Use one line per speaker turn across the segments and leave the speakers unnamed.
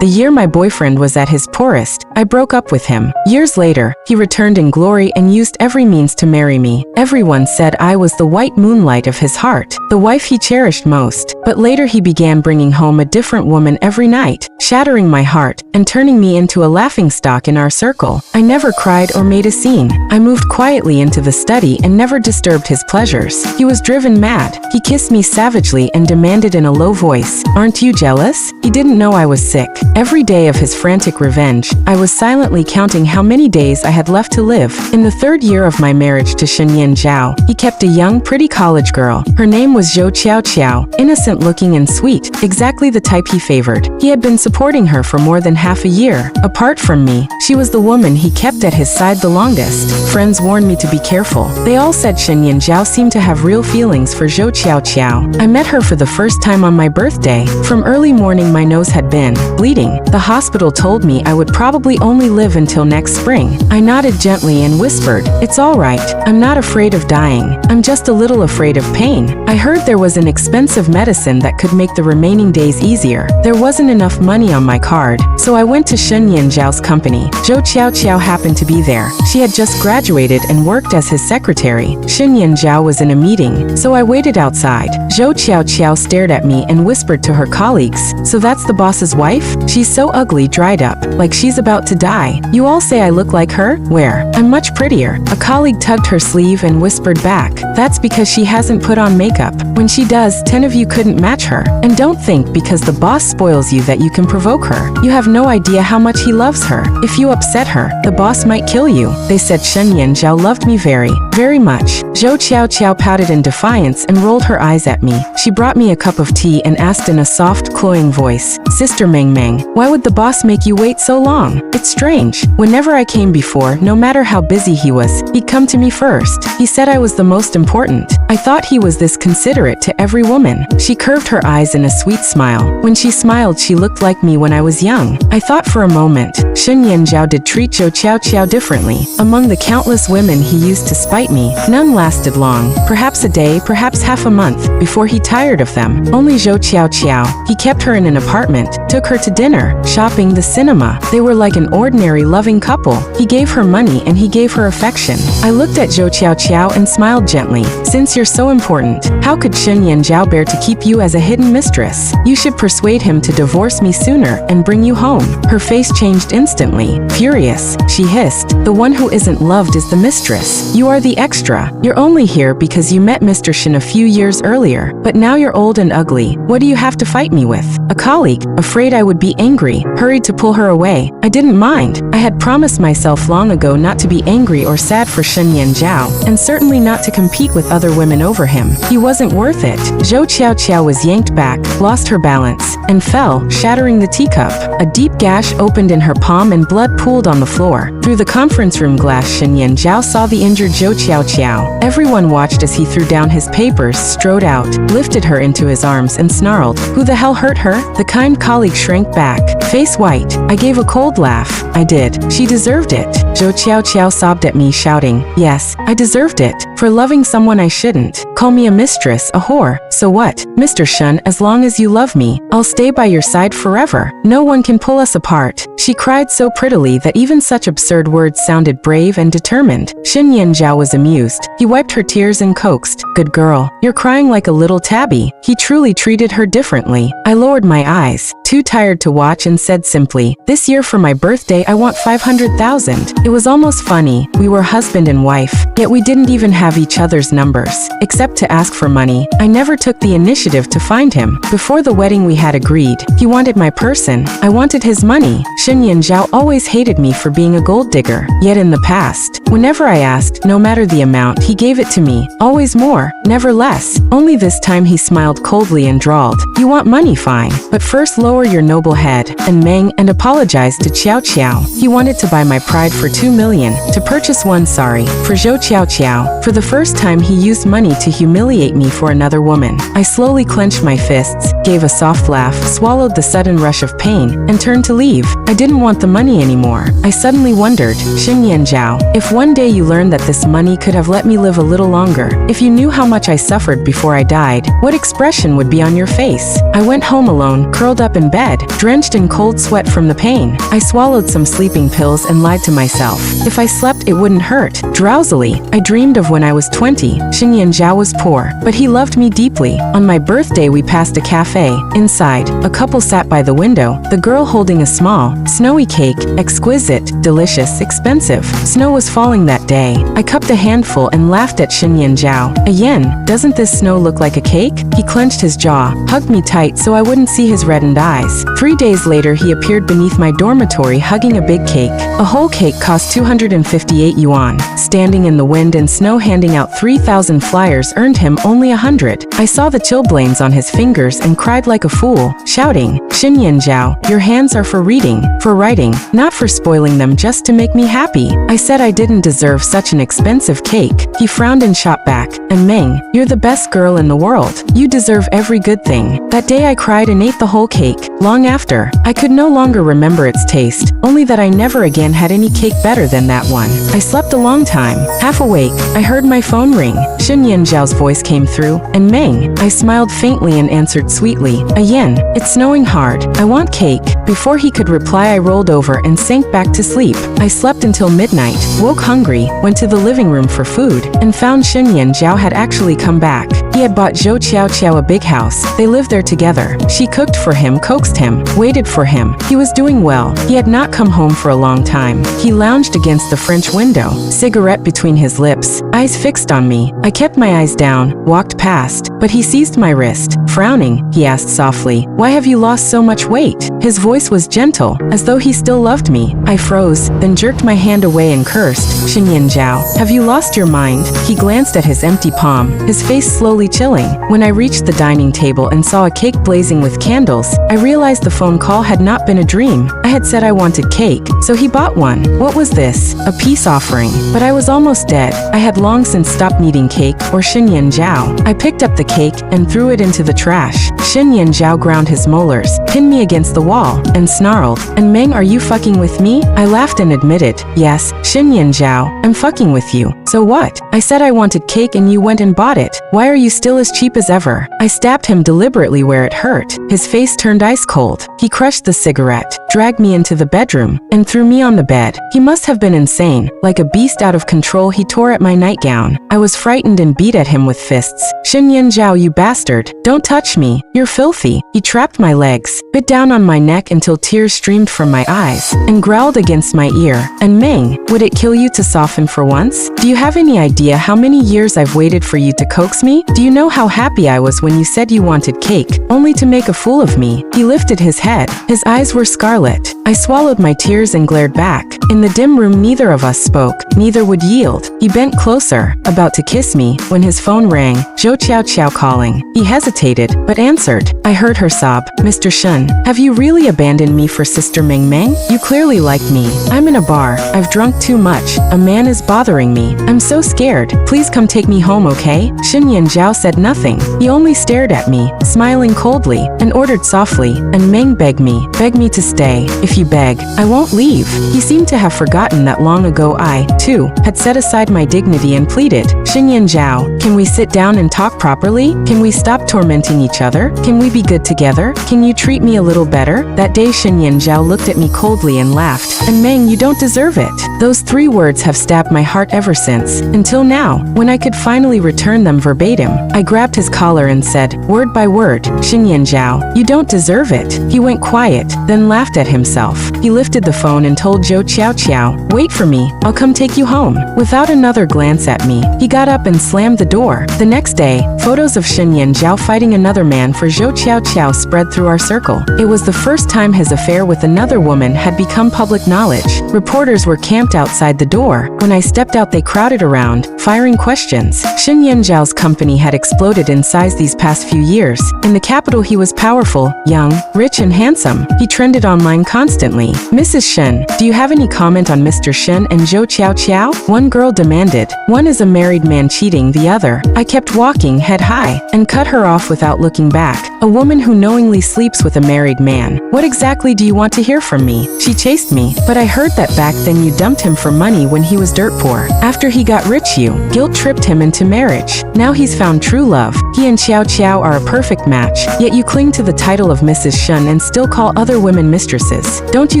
The year my boyfriend was at his poorest, I broke up with him. Years later, he returned in glory and used every means to marry me. Everyone said I was the white moonlight of his heart, the wife he cherished most. But later he began bringing home a different woman every night, shattering my heart and turning me into a laughingstock in our circle. I never cried or made a scene. I moved quietly into the study and never disturbed his pleasures. He was driven mad. He kissed me savagely and demanded in a low voice, "Aren't you jealous?" He didn't know I was sick. Every day of his frantic revenge, I was silently counting how many days I had left to live. In the third year of my marriage to Shenyan Zhao, he kept a young, pretty college girl. Her name was Zhou Qiao Qiao, innocent-looking and sweet, exactly the type he favored. He had been supporting her for more than half a year. Apart from me, she was the woman he kept at his side the longest. Friends warned me to be careful. They all said Shenyan Zhao seemed to have real feelings for Zhou Qiao Qiao. I met her for the first time on my birthday. From early morning my nose had been bleeding. The hospital told me I would probably only live until next spring. I nodded gently and whispered, "It's all right. I'm not afraid of dying. I'm just a little afraid of pain." I heard there was an expensive medicine that could make the remaining days easier. There wasn't enough money on my card, so I went to Shenyan Zhao's company. Zhou Qiao Qiao happened to be there. She had just graduated and worked as his secretary. Shenyan Zhao was in a meeting, so I waited outside. Zhou Qiao Qiao stared at me and whispered to her colleagues, "So that's the boss's wife? She's so ugly, dried up, like she's about to die. You all say I look like her? Where? I'm much prettier." A colleague tugged her sleeve and whispered back, "That's because she hasn't put on makeup. When she does, 10 of you couldn't match her. And don't think because the boss spoils you that you can provoke her. You have no idea how much he loves her. If you upset her, the boss might kill you." They said Shenyan Zhao loved me very, very much. Zhou Qiao Qiao pouted in defiance and rolled her eyes at me. She brought me a cup of tea and asked in a soft, cloying voice, "Sister Meng, why would the boss make you wait so long? It's strange. Whenever I came before, no matter how busy he was, he'd come to me first. He said I was the most important. I thought he was this considerate to every woman." She curved her eyes in a sweet smile. When she smiled, she looked like me when I was young. I thought for a moment, Shenyan Zhao did treat Zhou Qiao Qiao differently. Among the countless women he used to spite me, none lasted long. Perhaps a day, perhaps half a month, before he tired of them. Only Zhou Qiao Qiao. He kept her in an apartment, took her to dinner, shopping, the cinema. They were like an ordinary loving couple. He gave her money and he gave her affection. I looked at Zhou Qiao Qiao and smiled gently. "Since you're so important, how could Shenyan Zhao bear to keep you as a hidden mistress? You should persuade him to divorce me sooner and bring you home." Her face changed instantly. Furious, she hissed, "The one who isn't loved is the mistress. You are the extra. You're only here because you met Mr. Shen a few years earlier, but now you're old and ugly. What do you have to fight me with?" A colleague, afraid I would be angry, hurried to pull her away. I didn't mind. I had promised myself long ago not to be angry or sad for Shenyan Zhao, and certainly not to compete with other women over him. He wasn't worth it. Zhou Qiao Qiao was yanked back, lost her balance, and fell, shattering the teacup. A deep gash opened in her palm and blood pooled on the floor. Through the conference room glass, Shenyan Zhao saw the injured Zhou Qiao Qiao. Everyone watched as he threw down his papers, strode out, lifted her into his arms and snarled, "Who the hell hurt her?" The kind colleague shrank back, face white. I gave a cold laugh. I did. She deserved it. Zhou Qiao Qiao sobbed at me, shouting, "Yes, I deserved it. For loving someone I shouldn't. Call me a mistress, a whore. So what? Mr. Shen, as long as you love me, I'll stay by your side forever. No one can pull us apart." She cried so prettily that even such absurd words sounded brave and determined. Shenyan Zhao was amused. He wiped her tears and coaxed, "Good girl. You're crying like a little tabby." He truly treated her differently. I lowered my eyes, too tired to watch, and said simply, "This year for my birthday I want 500,000. It was almost funny. We were husband and wife, yet we didn't even have each other's numbers, except to ask for money. I never took the initiative to find him. Before the wedding we had agreed. He wanted my person. I wanted his money. Shenyan Zhao always hated me for being a gold digger. Yet in the past, whenever I asked, no matter the amount, he gave it to me. Always more, never less. Only this time he smiled coldly and drawled, "You want money, fine. But first lower your noble head." And Meng, and apologized to Qiao Qiao. He wanted to buy my pride for 2 million. To purchase one, sorry, for Zhou Qiao Qiao. For the first time he used money to humiliate me for another woman. I slowly clenched my fists, gave a soft laugh, swallowed the sudden rush of pain, and turned to leave. I didn't want the money anymore. I suddenly wondered, Shenyan Zhao, if one day you learned that this money could have let me live a little longer, if you knew how much I suffered before I died, what expression would be on your face? I went home alone, curled up in bed, drenched in cold sweat from the pain. I swallowed some sleeping pills and lied to myself. If I slept, it wouldn't hurt. Drowsily, I dreamed of when I was 20. Xin Yanjiao was poor, but he loved me deeply. On my birthday, we passed a cafe. Inside, a couple sat by the window, the girl holding a small, snowy cake, exquisite, delicious, expensive. Snow was falling that day. I cupped a handful and laughed at Xin Yanjiao. A yen, doesn't this snow look like a cake? He clenched his jaw, hugged me tight so I wouldn't see his reddened eyes. 3 days later, he appeared beneath my dormitory hugging a big cake. A whole cake cost 258 yuan. Standing in the wind and snow handing out 3,000 flyers earned him only 100. I saw the chilblains on his fingers and cried like a fool, shouting, Xin Yanjiao, your hands are for reading, for writing, not for spoiling them just to make me happy. I said I didn't deserve such an expensive cake. He frowned and shot back, and Meng, you're the best girl in the world. You deserve every good thing. That day I cried and ate the whole cake. Long after, I could no longer remember its taste, only that I never again had any cake better than that one. I slept a long time. Half awake, I heard my phone ring. Xin Yanjiao's voice came through, and Meng. I smiled faintly and answered sweetly, a yen, it's snowing hard. I want cake. Before he could reply, I rolled over and sank back to sleep. I slept until midnight, woke hungry, went to the living room for food, and found Xin Yanjiao had actually come back. He had bought Zhou Qiao a big house. They lived there together. She cooked for him, coaxed him, waited for him. He was doing well. He had not come home for a long time. He lounged against the French window, cigarette between his lips, eyes fixed on me. I kept my eyes down, walked past, but he seized my wrist. Frowning, he asked softly, why have you lost so much weight? His voice was gentle, as though he still loved me. I froze, then jerked my hand away and cursed, Xin Yanjiao, have you lost your mind? He glanced at his empty palm, his face slowly chilling. When I reached the dining table and saw a cake blazing with candles, I realized the phone call had not been a dream. I had said I wanted cake, so he bought one. What was this? A peace offering. But I was almost dead. I had long since stopped needing cake or Xin Yanjiao. I picked up the cake and threw it into the trash. Xin Yanjiao ground his molars, pinned me against the wall, and snarled, and Meng, are you fucking with me? I laughed and admitted, yes, Xin Yanjiao, I'm fucking with you. So what? I said I wanted cake and you went and bought it. Why are you still as cheap as ever? I stabbed him deliberately where it hurt. His face turned ice cold. He crushed the cigarette, dragged me into the bedroom, and threw me on the bed. He must have been insane. Like a beast out of control, he tore at my nightgown. I was frightened and beat at him with fists. Xin Yanjiao, you bastard. Don't touch me. You're filthy. He trapped my legs, bit down on my neck until tears streamed from my eyes, and growled against my ear. And Meng, would it kill you to soften for once? Do you have any idea how many years I've waited for you to coax me? Do you know how happy I was when you said you wanted cake, only to make a fool of me? He lifted his head. His eyes were scarlet. I swallowed my tears and glared back. In the dim room, neither of us spoke, neither would yield. He bent closer, about to kiss me, when his phone rang, Zhou Qiao calling. He hesitated, but answered. I heard her sob, Mr. Shun, have you really abandoned me for Sister Meng? You clearly like me. I'm in a bar. I've drunk too much. A man is bothering me. I'm so scared. Please come take me home, okay? Xin Yanjiao said nothing. He only stared at me, smiling coldly, and ordered softly, and Meng, beg me to stay. If you beg, I won't leave. He seemed to have forgotten that long ago I, too, had set aside my dignity and pleaded, Xin Yanjiao, can we sit down and talk properly? Can we stop tormenting each other? Can we be good together? Can you treat me a little better? That day Xin Yanjiao looked at me coldly and laughed, and Meng, you don't deserve it. Those 3 words have stabbed my heart ever since, until now, when I could finally return them verbatim. I grabbed his collar and said, word by word, Xin Yanjiao, you don't deserve it. He went quiet, then laughed at himself. He lifted the phone and told Zhou Qiao, wait for me, I'll come take you home. Without another glance at me, he got up and slammed the door. The next day, photos of Xin Yanjiao fighting another man for Zhou Qiao spread through our circle. It was the first time his affair with another woman had become public knowledge. Reporters were camped outside the door. When I stepped out, they crowded around, firing questions. Xin Yanjiao's company had exploded in size these past few years. In the capital, he was powerful, young, rich, and handsome. He trended online constantly. Mrs. Shen, do you have any comment on Mr. Shen and Zhou Qiao? One girl demanded. One is a married man cheating the other. I kept walking head high and cut her off without looking back. A woman who knowingly sleeps with a married man. What exactly do you want to hear from me? She chased me, but I heard that back then you dumped him for money when he was dirt poor. After he got rich you guilt-tripped him into marriage. Now he's found true love. He and Xiao Xiao are a perfect match, yet you cling to the title of Mrs. Shen and still call other women mistresses. Don't you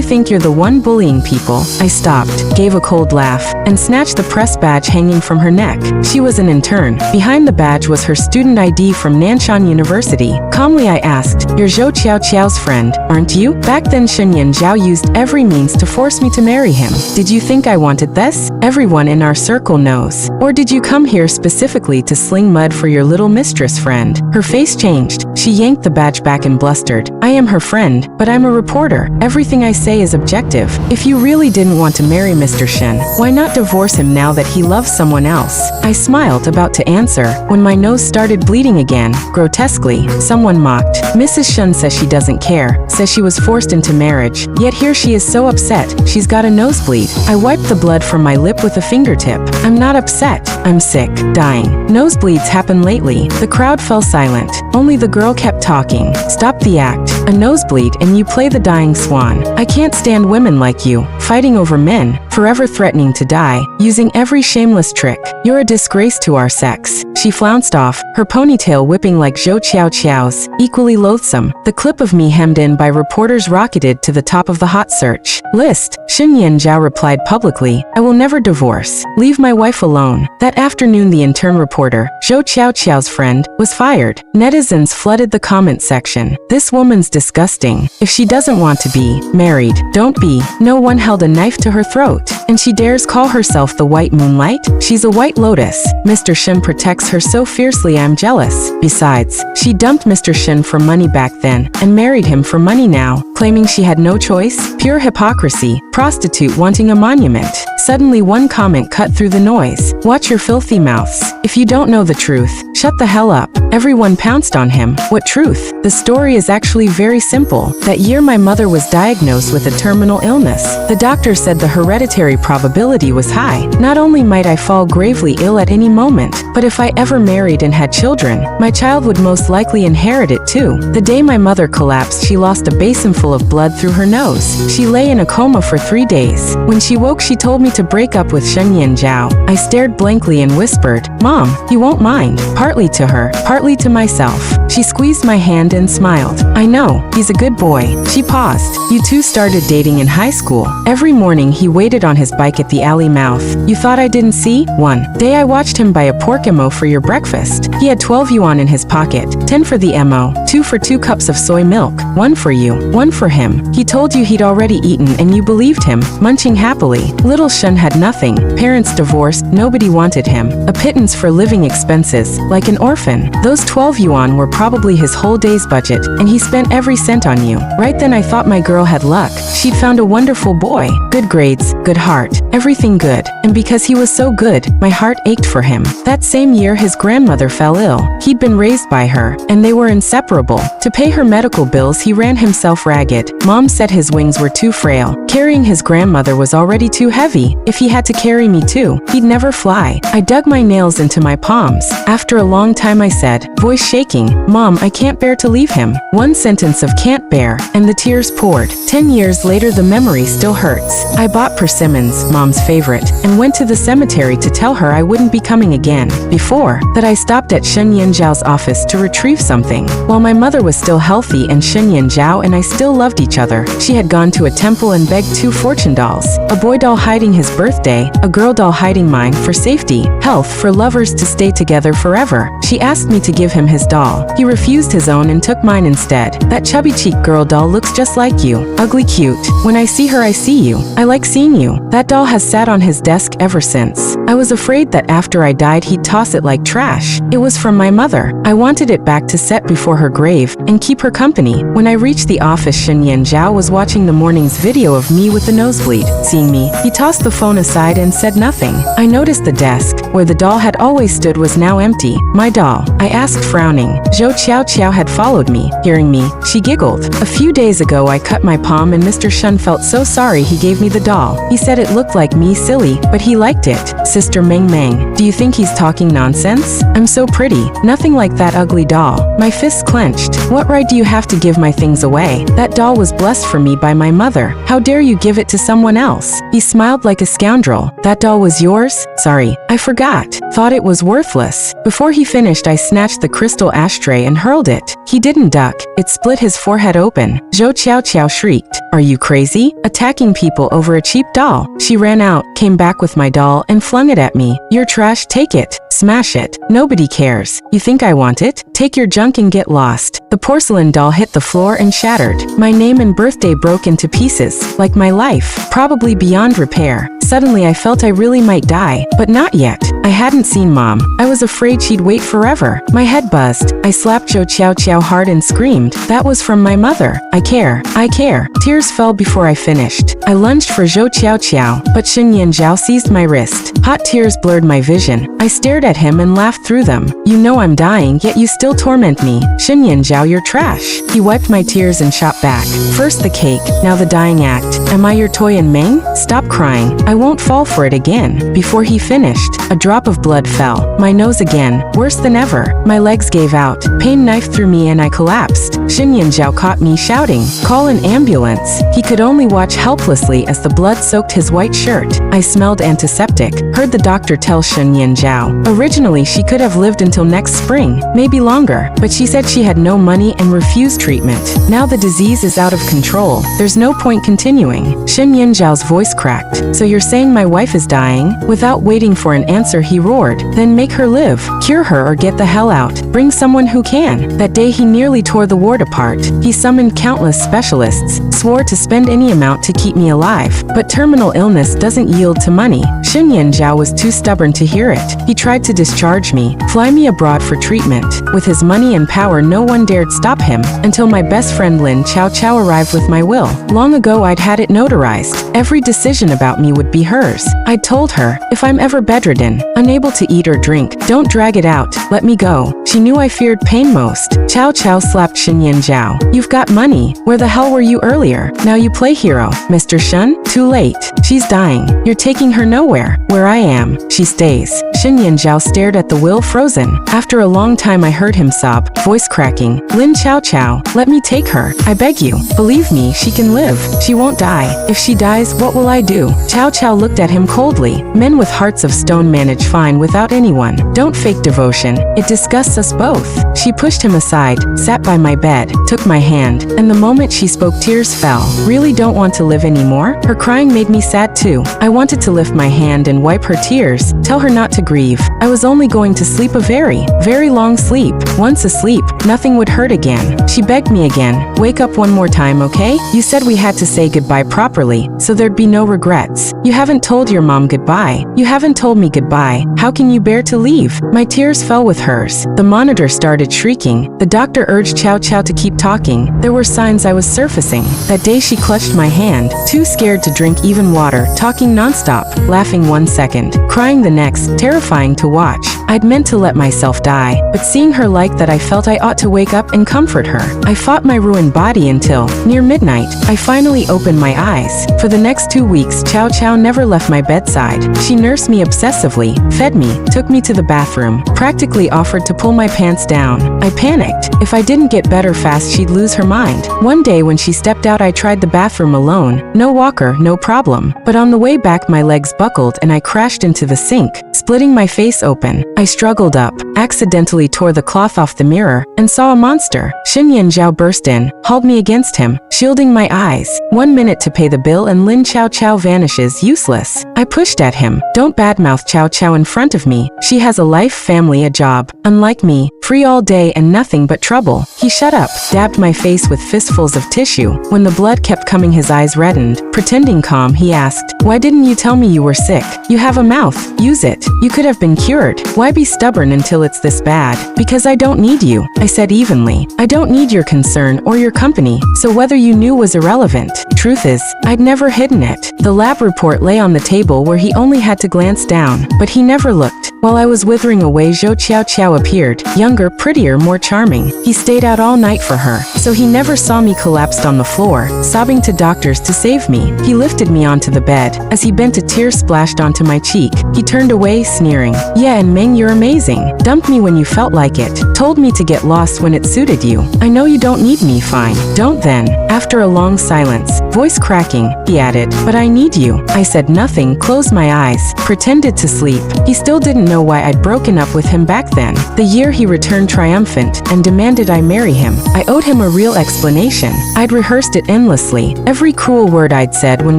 think you're the one bullying people? I stopped, gave a cold laugh, and snatched the press badge hanging from her neck. She was an intern. Behind the badge was her student ID from Nanshan University. Calmly I asked, "You're Zhou Qiao Qiao's friend, aren't you?" Back then Shen Yanjiao used every means to force me to marry him. Did you think I wanted this? Everyone in our circle knows. Or did you come here specifically to sling mud for your little mistress friend? Her face changed. She yanked the badge back and blustered. I am her friend, but I'm a reporter. Everything I say is objective. If you really didn't want to marry Mr. Shen, why not divorce him now that he loves someone else? I smiled, about to answer, when my nose started bleeding again, grotesquely. Someone mocked. Mrs. Shen says she doesn't care, says she was forced into marriage, yet here she is so upset, she's got a nosebleed. I wiped the blood from my lip with a fingertip. I'm not upset. I'm sick, dying. Nosebleeds happen lately. The crowd fell silent. Only the girl kept talking. Stop the act. A nosebleed and you play the dying swan. I can't stand women like you, fighting over men, forever threatening to die, using every shameless trick. You're a disgrace to our sex. She flounced off, her ponytail whipping like Zhou Qiao Qiao's, equally loathsome. The clip of me hemmed in by reporters rocketed to the top of the hot search list. Shen Yanjiao replied publicly, I will never divorce. Leave my wife alone. That afternoon the intern reporter, Zhou Qiao Qiao's friend, was fired. Netizens flooded the comment section. This woman's disgusting. If she doesn't want to be married, don't be. No one held a knife to her throat. And she dares call herself the white moonlight? She's a white lotus. Mr. Shen protects her so fiercely I'm jealous. Besides, she dumped Mr. Shen for money back then, and married him for money now, claiming she had no choice? Pure hypocrisy. Prostitute wanting a monument. Suddenly one comment cut through the noise. Watch your filthy mouths. If you don't know the truth, shut the hell up. Everyone pounced on him. What truth? The story is actually very simple. That year my mother was diagnosed with a terminal illness. The doctor said the hereditary probability was high. Not only might I fall gravely ill at any moment, but if I ever married and had children, my child would most likely inherit it too. The day my mother collapsed, she lost a basin full of blood through her nose. She lay in a coma for 3 days. When she woke, she told me to break up with Shen Yanjiao. I stared blankly and whispered, Mom, you won't mind. Partly to her, partly to myself. She squeezed my hand and smiled. I know, he's a good boy. She paused. You two started dating in high school. Every morning he waited on his bike at the alley mouth. You thought I didn't see? One day I watched him buy a pork mo for your breakfast. He had 12 yuan in his pocket, 10 for the mo, 2 for 2 cups of soy milk, 1 for you, 1 for him. He told you he'd already eaten and you believed him, munching happily. Little Shen had nothing. Parents divorced, nobody wanted him. A pittance for living expenses, like an orphan. Those 12 yuan were probably his whole day's budget, and he spent every cent on you. Right then I thought my girl had luck. She'd found a wonderful boy. Good grades, good heart, everything good. And because he was so good, my heart ached for him. That same year his grandmother fell ill. He'd been raised by her, and they were inseparable. To pay her medical bills he ran himself ragged. Mom said his wings were too frail. Carrying his grandmother was already too heavy. If he had to carry me too, he'd never fly. I dug my nails into my palms. After a long time I said, voice shaking, Mom, I can't bear to leave him. One sentence of can't bear, and the tears poured. 10 years later the memory still hurts. I bought persimmons, Mom's favorite, and went to the cemetery to tell her I wouldn't be coming again. Before that I stopped at Shen Yanjiao's office to retrieve something. While my mother was still healthy and Shen Yanjiao and I still loved each other, she had gone to a temple and begged 2 fortune dolls. A boy doll hiding his birthday, a girl doll hiding mine for safety, health, for lovers to stay together forever. She asked me to give him his doll. He refused his own and took mine instead. That chubby cheek girl doll looks just like you. Ugly cute. When I see her I see you. I like seeing you. That doll has sat on his desk ever since. I was afraid that after I died he'd toss it like trash. It was from my mother. I wanted it back to set before her grave and keep her company. When I reached the office Shen Yanjiao was watching the morning's video of me with the nosebleed. Seeing me, he tossed the phone aside and said nothing. I noticed the desk, where the doll had always stood, was now empty. My doll? I asked, frowning. Zhou Qiao Qiao had followed me. Hearing me, she giggled. A few days ago I cut my palm and Mr. Shen felt so sorry he gave me the doll. He said it looked like me, silly, but he liked it. Sister Meng, do you think he's talking nonsense? I'm so pretty. Nothing like that ugly doll. My fists clenched. clenched. What right do you have to give my things away? That doll was blessed for me by my mother. How dare you give it to someone else? He smiled like a scoundrel. That doll was yours? Sorry, I forgot. Thought it was worthless. Before he finished, I snatched the crystal ashtray and hurled it. He didn't duck. It split his forehead open. Zhou Qiao shrieked. Are you crazy? Attacking people over a cheap doll? She ran out, came back with my doll, and flung it at me. You're trash, take it. Smash it. Nobody cares. You think I want it? Take your junk and get lost. The porcelain doll hit the floor and shattered. My name and birthday broke into pieces, like my life, probably beyond repair. Suddenly I felt I really might die, but not yet. I hadn't seen Mom. I was afraid she'd wait forever. My head buzzed. I slapped Zhou Qiao hard and screamed. That was from my mother. I care. I care. Tears fell before I finished. I lunged for Zhou Qiao, but Xin Yanzhao seized my wrist. Hot tears blurred my vision. I stared at him and laughed through them. You know I'm dying, yet you still torment me. Xin Yanzhao, you're trash. He wiped my tears and shot back. First the cake, now the dying act. Am I your toy and Meng? Stop crying. I won't fall for it again. Before he finished, a drop of blood fell. My nose again, worse than ever. My legs gave out. Pain knifed through me and I collapsed. Xin Yanzhao caught me shouting, call an ambulance. He could only watch helplessly as the blood soaked his white shirt. I smelled antiseptic, heard the doctor tell Xin Yanzhao. Originally, she could have lived until next spring, maybe longer, but she said she had no money and refused treatment. Now the disease is out of control. There's no point continuing. Xin Yanzhao's voice cracked. So you're saying my wife is dying? Without waiting for an answer, he roared. Then make her live. Cure her or get the hell out. Bring someone who can. That day he nearly tore the ward apart. He summoned countless specialists, swore to spend any amount to keep me alive. But terminal illness doesn't yield to money. Xin Yanzhao was too stubborn to hear it. He tried to discharge me, fly me abroad for treatment. With his money and power, no one dared stop him, until my best friend Lin Chao arrived with my will. Long ago I'd had it notarized. Every decision about me would be hers. I'd told her, if I'm ever bedridden, unable to eat or drink, don't drag it out, let me go. She knew I feared pain most. Chao slapped Xin Yanzhao. You've got money. Where the hell were you earlier? Now you play hero. Mr. Shun? Too late. She's dying. You're taking her nowhere. Where I am, she stays. Xin Yanzhao stared at the will, frozen. After a long time I heard him sob, voice cracking. Lin Chao, let me take her. I beg you. Believe me, she can live. She won't die. If she dies, what will I do? Chao looked at him coldly. Men with hearts of stone manage fine without anyone. Don't fake devotion. It disgusts us both. She pushed him aside, sat by my bed, took my hand, and the moment she spoke, tears fell. Really don't want to live anymore? Her crying made me sad too. I wanted to lift my hand and wipe her tears, tell her not to grieve. I was only going to sleep a very, very long sleep. Once asleep, nothing would hurt again. She begged me again, wake up one more time, okay? You said we had to say goodbye properly, so there'd be no regrets. You haven't told your mom goodbye. You haven't told me goodbye. How can you bear to leave? My tears fell with hers. The monitor started shrieking. The doctor urged Chao to keep talking. There were signs I was surfacing. That day she clutched my hand, too scared to drink even water, talking nonstop, laughing one second, crying the next, terrifying to watch. I'd meant to let myself die, but seeing her like that I felt I ought to wake up and comfort her. I fought my ruined body until, near midnight, I finally opened my eyes. For the next 2 weeks, Chao never left my bedside. She nursed me obsessively, fed me, took me to the bathroom, practically offered to pull my pants down. I panicked. If I didn't get better fast, she'd lose her mind. One day when she stepped out, I tried the bathroom alone. No walker, no problem. But on the way back, my legs buckled and I crashed into the sink, splitting my face open. I struggled up, accidentally tore the cloth off the mirror, and saw a monster. Xin Yanzhao burst in, hauled me against him, shielding my eyes. 1 minute to pay the bill and Lin Chao vanishes, useless. I pushed at him. Don't badmouth Chao in front of me. She has a life, family, a job. Unlike me, free all day and nothing but trouble. He shut up, dabbed my face with fistfuls of tissue. When the blood kept coming, his eyes reddened. Pretending calm, he asked, why didn't you tell me you were sick? You have a mouth. Use it. You could have been cured. Why be stubborn until it's this bad? Because I don't need you, I said evenly. I don't need your concern or your company, so whether you knew was irrelevant. Truth is, I'd never hidden it. The lab report lay on the table where he only had to glance down, but he never looked. While I was withering away, Zhou Qiao appeared, younger, prettier, more charming. He stayed out all night for her, so he never saw me collapsed on the floor, sobbing to doctors to save me. He lifted me onto the bed. As he bent, a tear splashed onto my cheek. He turned away, sneering. Yeah, and Meng Meng, you're amazing. Dumped me when you felt like it. Told me to get lost when it suited you. I know you don't need me, fine. Don't then. After a long silence, voice cracking, he added, but I need you. I said nothing, closed my eyes, pretended to sleep. He still didn't know why I'd broken up with him back then. The year he returned triumphant and demanded I marry him. I owed him a real explanation. I'd rehearsed it endlessly. Every cruel word I'd said when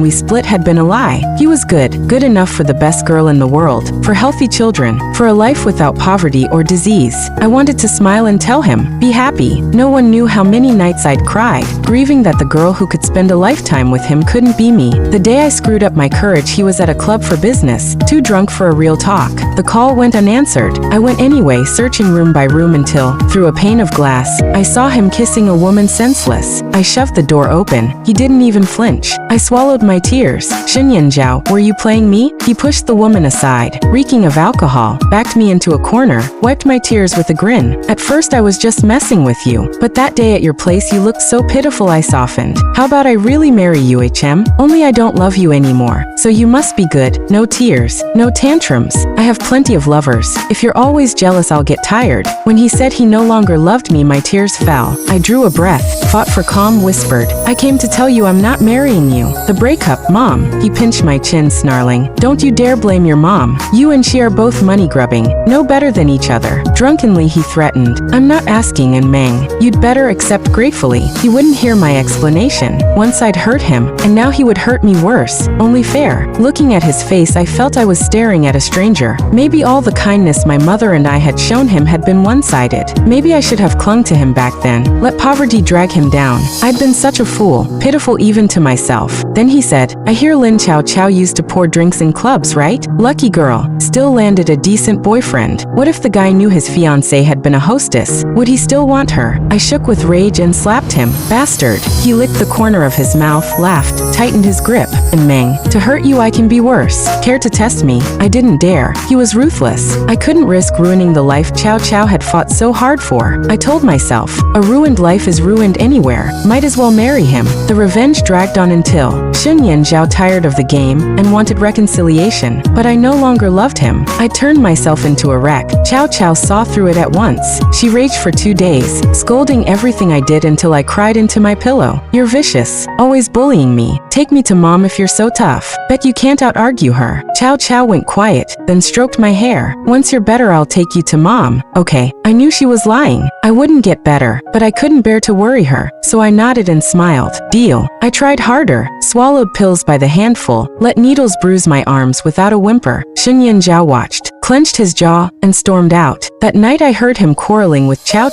we split had been a lie. He was good enough for the best girl in the world, for healthy children, for a life without poverty or disease. I wanted to smile and tell him, be happy. No one knew how many nights I'd cried, grieving that the girl who could spend a lifetime with him couldn't be me. The day I screwed up my courage, he was at a club for business, too drunk for a real talk. The call went unanswered. I went anyway, searching room by room until, through a pane of glass, I saw him kissing a woman senseless. I shoved the door open. He didn't even flinch. I swallowed my tears. Zhao, were you playing me? He pushed the woman aside, reeking of alcohol, backed me into a corner, wiped my tears with a grin. At first I was just messing with you, but that day at your place you looked so pitiful I softened. How about I really marry you, HM? Only I don't love you anymore, so you must be good. No tears, no tantrums. I have plenty of lovers. If you're always jealous I'll get tired. When he said he no longer loved me, my tears fell. I drew a breath, fought for calm, whispered, I came to tell you I'm not marrying you. The breakup, Mom. He pinched my chin, snarling, don't you dare blame your mom. You and she are both money grubbing, no better than each other. Drunkenly he threatened, I'm not asking, and Meng, you'd better accept gratefully. He wouldn't hear my explanation. Once I'd hurt him, and now he would hurt me worse. Only fair. Looking at his face I felt I was staring at a stranger. Maybe all the kindness my mother and I had shown him had been one-sided. Maybe I should have clung to him back then, let poverty drag him down. I'd been such a fool, pitiful even to myself. Then he said, I hear Lin Chao used to pour drinks in clubs, right? Lucky girl. Still landed a decent boyfriend. What if the guy knew his fiancée had been a hostess? Would he still want her? I shook with rage and slapped him. Bastard. He licked the corner of his mouth, laughed, tightened his grip. And Meng, to hurt you I can be worse. Care to test me? I didn't dare. He was ruthless. I couldn't risk ruining the life Chao had fought so hard for. I told myself, a ruined life is ruined anywhere. Might as well marry him. The revenge dragged on until Zhao tired of the game and wanted reconciliation, but I no longer loved him. I turned myself into a wreck. Chao saw through it at once. She raged for 2 days, scolding everything I did until I cried into my pillow. You're vicious, always bullying me. Take me to Mom if you're so tough. Bet you can't out-argue her. Chao went quiet, then stroked my hair. Once you're better I'll take you to Mom. Okay. I knew she was lying. I wouldn't get better, but I couldn't bear to worry her, so I nodded and smiled. Deal. I tried harder, swallowed pills by the handful, let needles bruise my arms without a whimper. Zhao watched, clenched his jaw, and stormed out. That night I heard him quarreling with Chao,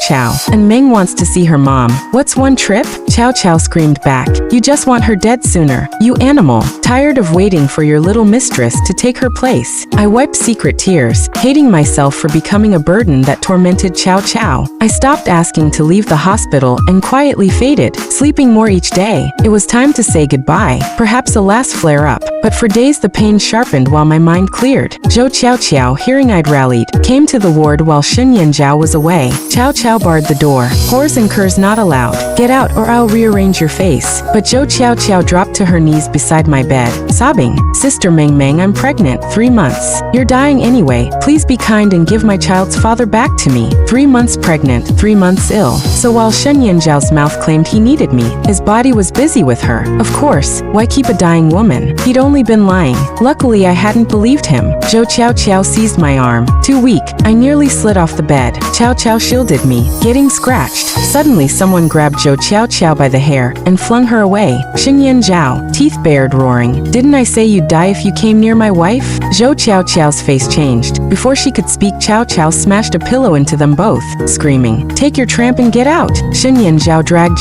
and Meng wants to see her mom. What's one trip? Chao screamed back. You just want her dead sooner, you animal. Tired of waiting for your little mistress to take her place. I wiped secret tears, hating myself for becoming a burden that tormented Chao. I stopped asking to leave the hospital and quietly faded, sleeping more each day. It was time to say goodbye, perhaps a last flare-up. But for days the pain sharpened while my mind cleared. Chao, hearing I'd rallied, came to the ward while Zhao was away. Chao barred the door. Whores and curs not allowed. Get out or I'll rearrange your face. But Chao dropped to her knees beside my bed, sobbing. Sister Meng, I'm pregnant, 3 months. You're dying anyway. Please be kind and give my child's father back to me. 3 months pregnant, 3 months ill. So while Zhao's mouth claimed he needed me, his body was busy with her. Of course, why keep a dying woman? He'd only been lying. Luckily I hadn't believed him. Chao seized my arm. Too weak, I nearly slid off the bed. Chao shielded me, getting scratched. Suddenly someone grabbed Chao by the hair and flung her away. Zhao, teeth bared, roaring. Didn't I say you'd die if you came near my wife? Chao's face changed. Before she could speak, Chao smashed a pillow into them both, screaming, take your tramp and get out. Zhao dragged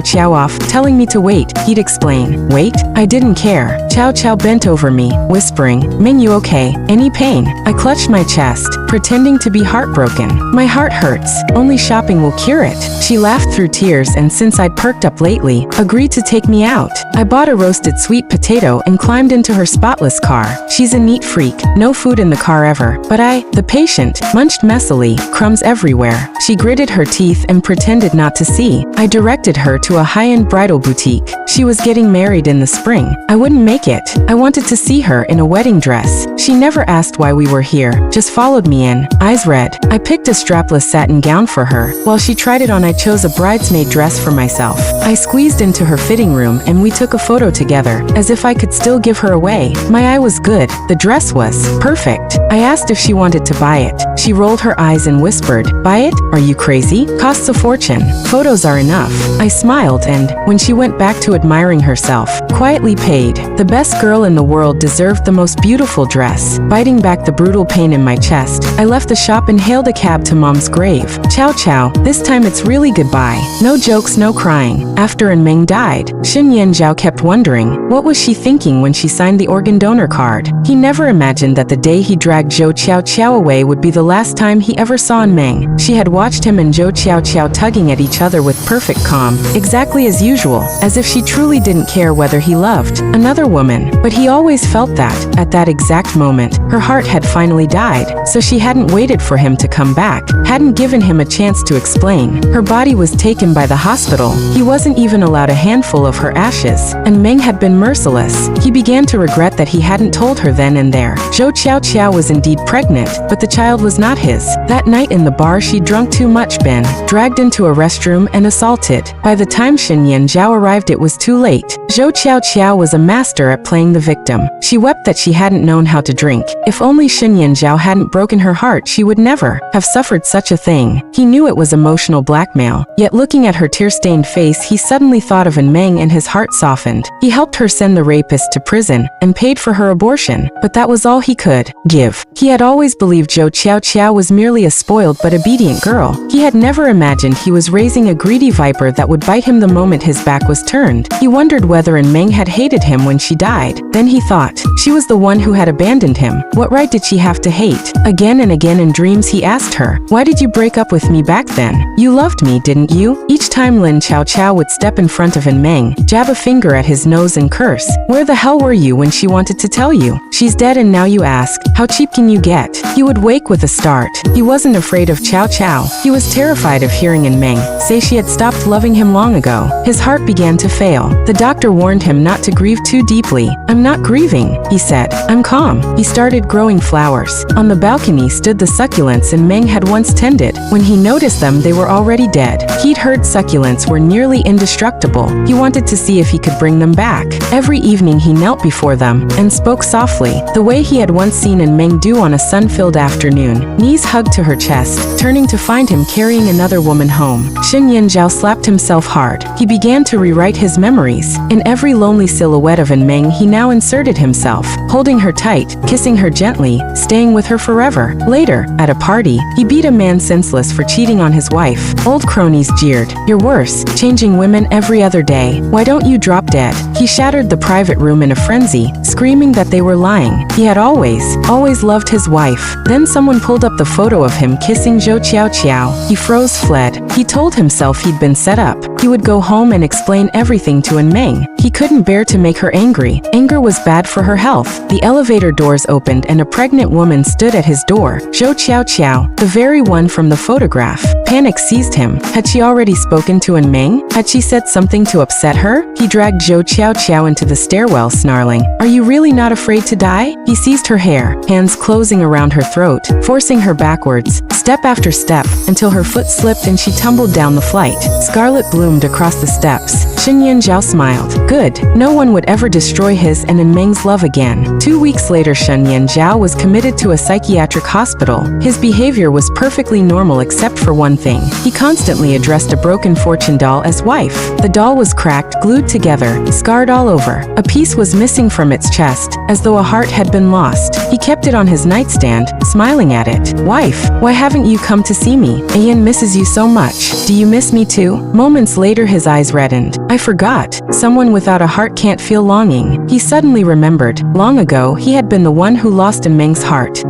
Chao off, telling me to wait. He'd explain. Wait? I didn't care. Chao bent over me, whispering, Meng, you okay? Any pain? I clutched my chest, pretending to be heartbroken. My heart hurts. Only shopping will cure it. She laughed through tears and since I'd perked up lately, agreed to take me out. I bought a roasted sweet potato and climbed into her spotless car. She's a neat freak. No food in the car ever. But I, the patient, munched messily, crumbs everywhere. She gritted her teeth and pretended not to see. I directed her to a high-end bridal boutique. She was getting married in the spring. I wouldn't make it. I wanted to see her in a wedding dress. She never asked why we were here, just followed me Yan, eyes red. I picked a strapless satin gown for her. While she tried it on, I chose a bridesmaid dress for myself. I squeezed into her fitting room and we took a photo together, as if I could still give her away. My eye was good. The dress was perfect. I asked if she wanted to buy it. She rolled her eyes and whispered, "Buy it? Are you crazy? Costs a fortune. Photos are enough." I smiled and, when she went back to admiring herself, quietly paid. The best girl in the world deserved the most beautiful dress. Biting back the brutal pain in my chest, I left the shop and hailed a cab to Mom's grave. Ciao ciao, this time it's really goodbye. No jokes, no crying. After Meng died, Xin Yanzhao kept wondering, what was she thinking when she signed the organ donor card? He never imagined that the day he dragged Zhou Qiao away would be the last time he ever saw Meng. She had watched him and Zhou Qiao tugging at each other with perfect calm, exactly as usual, as if she truly didn't care whether he loved another woman. But he always felt that, at that exact moment, her heart had finally died, so she hadn't waited for him to come back, hadn't given him a chance to explain. Her body was taken by the hospital. He wasn't even allowed a handful of her ashes, and Meng had been merciless. He began to regret that he hadn't told her then and there. Zhou Qiao was indeed pregnant, but the child was not his. That night in the bar she drunk too much, been dragged into a restroom and assaulted. By the time Xin Yanzhao arrived it was too late. Zhou Qiao was a master at playing the victim. She wept that she hadn't known how to drink. If only Xin Yanzhao hadn't broken her heart, she would never have suffered such a thing. He knew it was emotional blackmail, yet looking at her tear-stained face he suddenly thought of Meng and his heart softened. He helped her send the rapist to prison and paid for her abortion, but that was all he could give. He had always believed Zhou Qiao was merely a spoiled but obedient girl. He had never imagined he was raising a greedy viper that would bite him the moment his back was turned. He wondered whether Meng had hated him when she died. Then he thought, she was the one who had abandoned him. What right did she have to hate? Again and again in dreams he asked her, "Why did you break up with me back then? You loved me, didn't you?" Each time Lin Chao would step in front of Meng, jab a finger at his nose and curse, "Where the hell were you when she wanted to tell you? She's dead and now you ask, how cheap can you get?" He would wake with a start. He wasn't afraid of Chao. He was terrified of hearing Meng say she had stopped loving him long ago. His heart began to fail. The doctor warned him not to grieve too deeply. "I'm not grieving," he said. "I'm calm." He started growing flowers. On the balcony stood the succulents Meng had once tended. When he noticed them, they were already dead. He'd heard succulents were nearly indestructible. He wanted to see if he could bring them back. Every evening he knelt before them and spoke softly, the way he had once seen Meng do on a sun-filled afternoon, knees hugged to her chest, turning to find him carrying another woman home. Xin Yanzhao slapped himself hard. He began to rewrite his memories. In every lonely silhouette of Meng he now inserted himself, holding her tight, kissing her gently, staying with her forever. Later, at a party, he beat a man senseless for cheating on his wife. Old cronies jeered, "You're worse, changing women every other day. Why don't you drop dead?" He shattered the private room in a frenzy, screaming that they were lying. He had always loved his wife. Then someone pulled up the photo of him kissing Zhou Qiao. He froze, fled. He told himself he'd been set up. He would go home and explain everything to Meng. He couldn't bear to make her angry. Anger was bad for her health. The elevator doors opened and a pregnant woman stood at his door. Zhou Qiao, the very one from the photograph. Panic seized him. Had she already spoken to Meng? Had she said something to upset her? He dragged Zhou Qiao into the stairwell, snarling, "Are you really not afraid to die?" He seized her hair, hands closing around her throat, forcing her backwards, step after step, until her foot slipped and she tumbled down the flight. Scarlet bloomed across the steps. Xin Yanzhao smiled. Good. No one would ever destroy his and Meng's love again. 2 weeks later, Xin Yanzhao was committed to a psychiatric hospital. His behavior was perfectly normal except for one thing. He constantly addressed a broken fortune doll as wife. The doll was cracked, glued together, scarred all over. A piece was missing from its chest, as though a heart had been lost. He kept it on his nightstand, smiling at it. "Wife, why haven't you come to see me? Ian misses you so much. Do you miss me too?" Moments later his eyes reddened. "I forgot. Someone without a heart can't feel longing." He suddenly remembered. Long ago, he had been the one who lost Meng's heart.